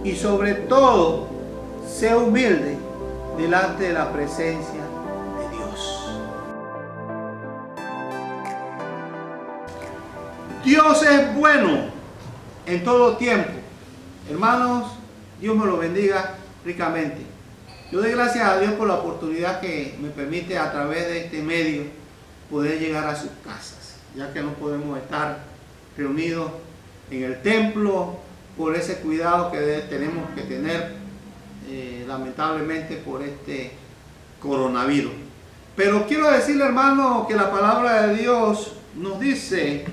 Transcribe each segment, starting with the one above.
y sobre todo, sé humilde delante de la presencia de Dios. Dios es bueno en todo tiempo. Hermanos, Dios me lo bendiga ricamente. Yo doy gracias a Dios por la oportunidad que me permite a través de este medio poder llegar a sus casas, ya que no podemos estar reunidos en el templo por ese cuidado que tenemos que tener lamentablemente por este coronavirus. Pero quiero decirle, hermano, que la palabra de Dios nos dice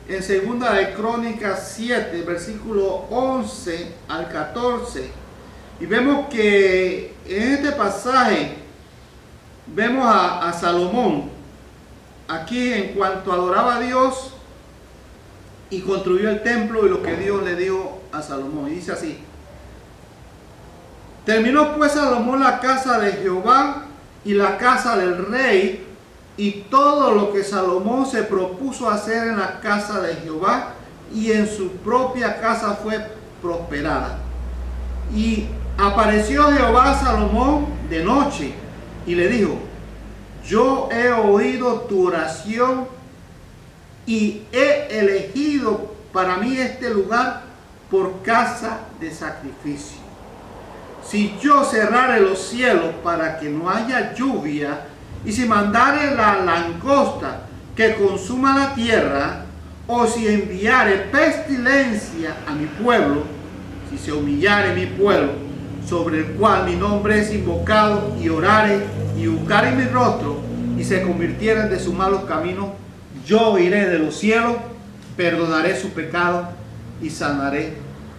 en 2 de Crónicas 7, versículo 11 al 14, y vemos que en este pasaje vemos a Salomón aquí en cuanto adoraba a Dios y construyó el templo y lo que Dios le dio a Salomón. Y dice así: terminó pues Salomón la casa de Jehová y la casa del rey, y todo lo que Salomón se propuso hacer en la casa de Jehová y en su propia casa fue prosperada. Y apareció Jehová a Salomón de noche y le dijo: yo he oído tu oración y he elegido para mí este lugar por casa de sacrificio. Si yo cerrare los cielos para que no haya lluvia, y si mandare la langosta que consuma la tierra, o si enviare pestilencia a mi pueblo, si se humillare mi pueblo, sobre el cual mi nombre es invocado, y orare y buscare mi rostro, y se convirtieren de sus malos caminos, yo iré de los cielos, perdonaré su pecado y sanaré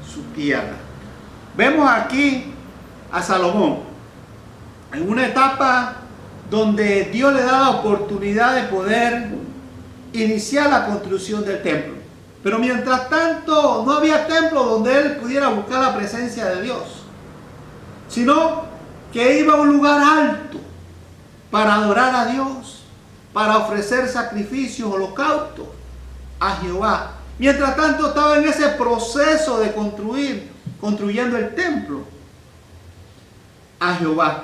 su tierra. Vemos aquí a Salomón en una etapa donde Dios le da la oportunidad de poder iniciar la construcción del templo. Pero mientras tanto no había templo donde él pudiera buscar la presencia de Dios, sino que iba a un lugar alto para adorar a Dios, para ofrecer sacrificios, holocaustos a Jehová. Mientras tanto estaba en ese proceso de construyendo el templo a Jehová.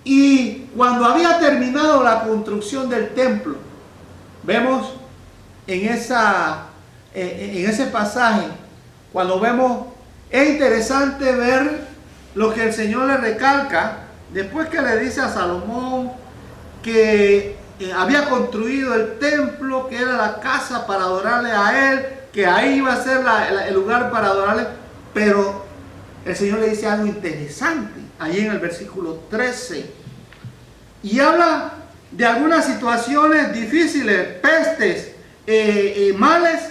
Y cuando había terminado la construcción del templo, vemos en ese pasaje, cuando vemos, es interesante ver lo que el Señor le recalca, después que le dice a Salomón que había construido el templo, que era la casa para adorarle a él, que ahí iba a ser el lugar para adorarle, pero el Señor le dice algo interesante, allí en el versículo 13, y habla de algunas situaciones difíciles, pestes, males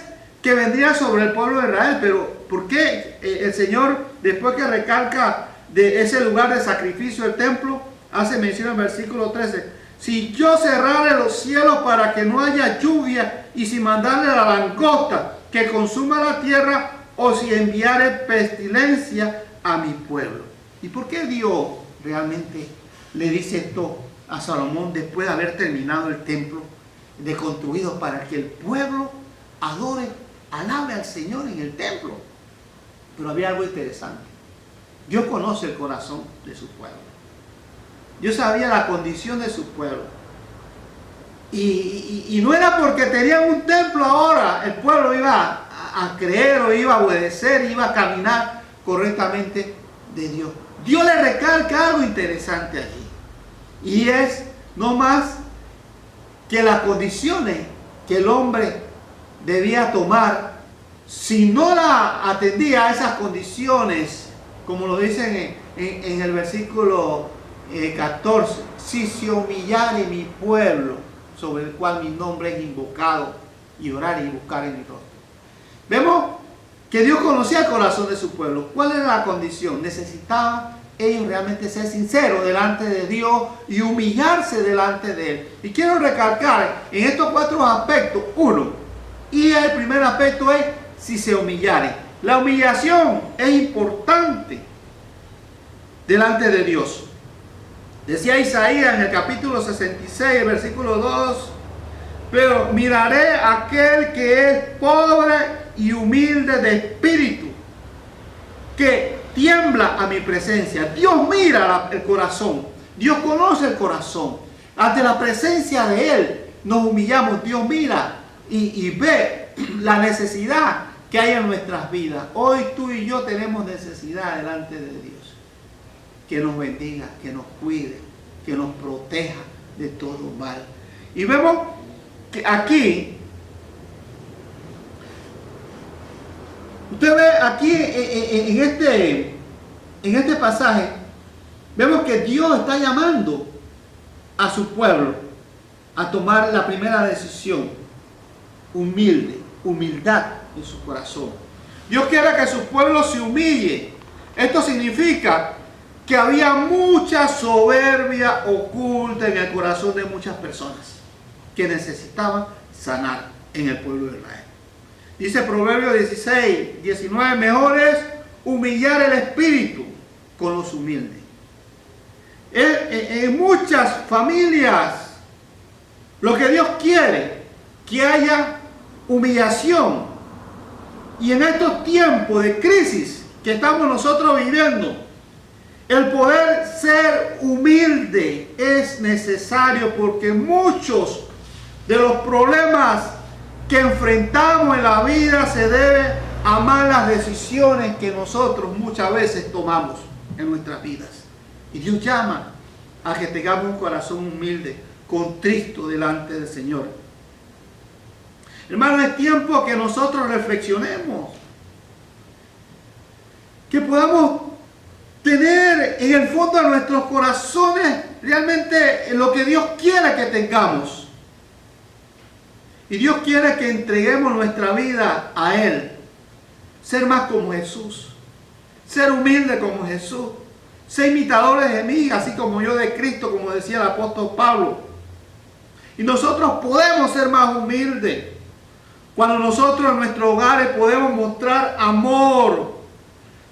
que vendrían sobre el pueblo de Israel. Pero ¿por qué el Señor, después que recalca de ese lugar de sacrificio del templo, hace mención en el versículo 13? Si yo cerrare los cielos para que no haya lluvia, y si mandarle la langosta que consuma la tierra, o si enviare pestilencia a mi pueblo. ¿Y por qué Dios realmente le dice esto a Salomón después de haber terminado el templo de construido, para que el pueblo adore, alabe al Señor en el templo? Pero había algo interesante. Dios conoce el corazón de su pueblo. Dios sabía la condición de su pueblo. Y no era porque tenían un templo ahora el pueblo iba a creer o iba a obedecer, iba a caminar correctamente de Dios. Dios le recalca algo interesante allí. Y es no más que las condiciones que el hombre debía tomar, si no la atendía a esas condiciones, como lo dicen en el versículo 14, si se humillare mi pueblo, sobre el cual mi nombre es invocado, y orar y buscar en mi rostro. Vemos que Dios conocía el corazón de su pueblo. ¿Cuál era la condición? Necesitaba ellos realmente ser sinceros delante de Dios y humillarse delante de Él. Y quiero recalcar en estos 4 aspectos, uno, y el primer aspecto es si se humillare. La humillación es importante delante de Dios. Decía Isaías en el capítulo 66, versículo 2, pero miraré a aquel que es pobre y humilde de espíritu, que tiembla a mi presencia. Dios mira el corazón. Dios conoce el corazón. Ante la presencia de Él nos humillamos. Dios mira y ve la necesidad que hay en nuestras vidas. Hoy tú y yo tenemos necesidad delante de Dios. Que nos bendiga, que nos cuide, que nos proteja de todo mal. Y vemos que aquí, usted ve aquí en este pasaje, vemos que Dios está llamando a su pueblo a tomar la primera decisión, humildad en su corazón. Dios quiere que su pueblo se humille. Esto significa que había mucha soberbia oculta en el corazón de muchas personas que necesitaban sanar en el pueblo de Israel. Dice Proverbios 16, 19, mejor es humillar el espíritu con los humildes. En muchas familias, lo que Dios quiere, que haya humillación. Y en estos tiempos de crisis que estamos nosotros viviendo, el poder ser humilde es necesario, porque muchos de los problemas que enfrentamos en la vida se deben a malas decisiones que nosotros muchas veces tomamos en nuestras vidas. Y Dios llama a que tengamos un corazón humilde, contrito delante del Señor. Hermano, es tiempo que nosotros reflexionemos, que podamos tener en el fondo de nuestros corazones realmente lo que Dios quiere que tengamos. Y Dios quiere que entreguemos nuestra vida a Él. Ser más como Jesús. Ser humilde como Jesús. Ser imitadores de mí, así como yo de Cristo, como decía el apóstol Pablo. Y nosotros podemos ser más humildes cuando nosotros en nuestros hogares podemos mostrar amor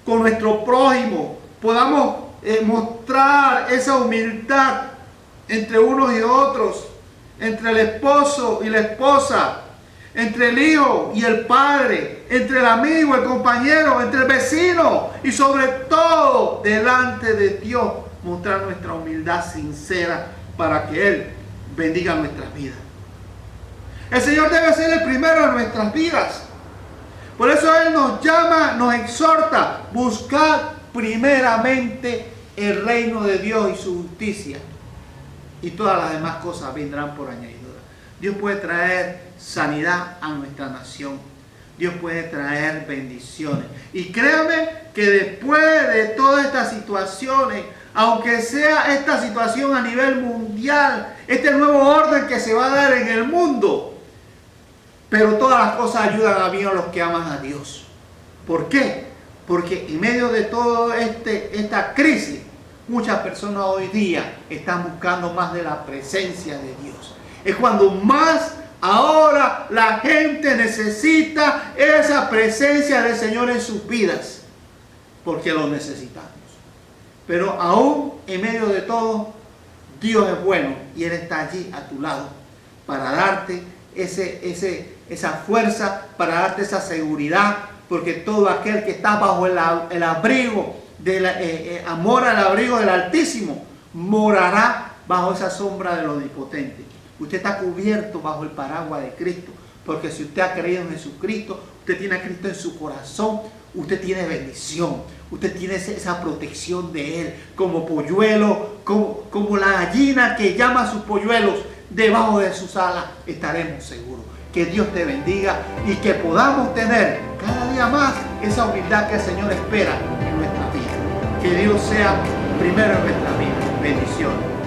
con nuestro prójimo. Podamos mostrar esa humildad entre unos y otros, entre el esposo y la esposa, entre el hijo y el padre, entre el amigo, el compañero, entre el vecino y sobre todo delante de Dios, mostrar nuestra humildad sincera para que Él bendiga nuestras vidas. El Señor debe ser el primero en nuestras vidas. Por eso Él nos llama, nos exhorta, buscar primeramente el reino de Dios y su justicia, y todas las demás cosas vendrán por añadidura. Dios puede traer sanidad a nuestra nación. Dios puede traer bendiciones. Y créame que después de todas estas situaciones, aunque sea esta situación a nivel mundial, este nuevo orden que se va a dar en el mundo, pero todas las cosas ayudan a bien a los que aman a Dios. ¿Por qué? Porque en medio de toda esta crisis, muchas personas hoy día están buscando más de la presencia de Dios. Es cuando más ahora la gente necesita esa presencia del Señor en sus vidas, porque lo necesitamos. Pero aún en medio de todo, Dios es bueno y Él está allí a tu lado para darte esa fuerza, para darte esa seguridad, porque todo aquel que está bajo el abrigo mora al abrigo del Altísimo, morará bajo esa sombra del Omnipotente. Usted está cubierto bajo el paraguas de Cristo, porque si usted ha creído en Jesucristo, usted tiene a Cristo en su corazón, usted tiene bendición, usted tiene esa protección de Él, como polluelo, como la gallina que llama a sus polluelos, debajo de sus alas estaremos seguros. Que Dios te bendiga y que podamos tener cada día más esa humildad que el Señor espera en nuestra vida. Que Dios sea primero en nuestra vida. Bendiciones.